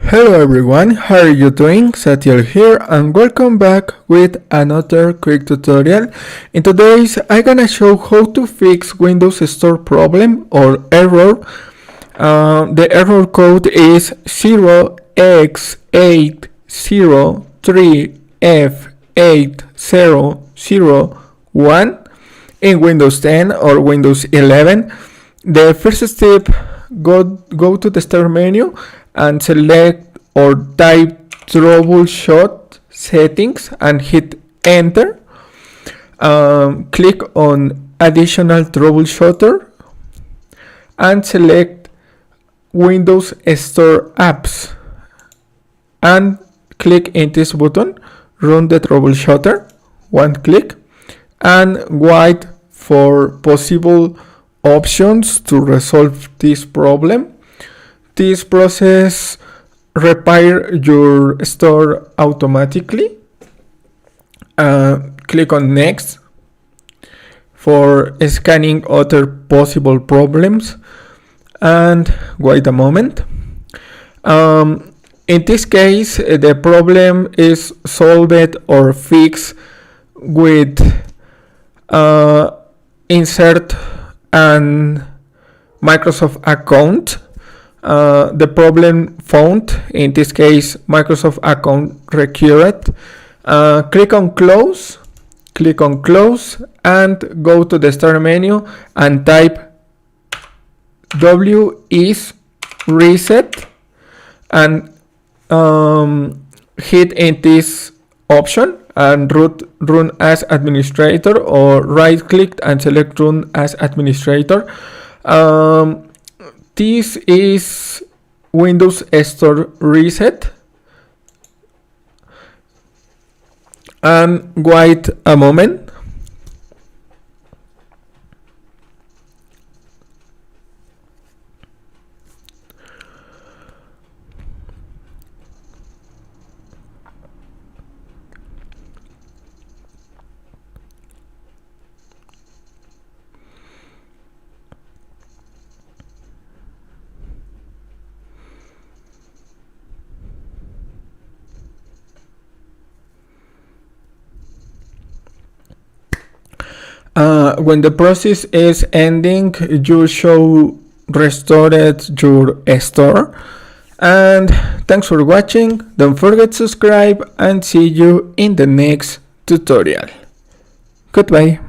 Hello everyone, how are you doing? Satiel here and welcome back with another quick tutorial. In today's I'm gonna show how to fix Windows Store problem or error. The error code is 0x803f8001 in Windows 10 or Windows 11. The first step, go to the start menu and select or type troubleshoot settings and hit enter. Click on additional troubleshooter and select Windows Store apps and click in this button, run the troubleshooter, one click, and wait for possible options to resolve this problem. This process repair your store automatically. Click on next for scanning other possible problems and wait a moment. In this case, the problem is solved or fixed with insert an Microsoft account. The problem found, in this case Microsoft account recurred. Click on close and go to the start menu and type W is reset and hit in this option and run as administrator, or right click and select run as administrator. This is Windows Store reset, and wait a moment. When the process is ending, you show restored your store. And thanks for watching. Don't forget to subscribe and see you in the next tutorial. Goodbye.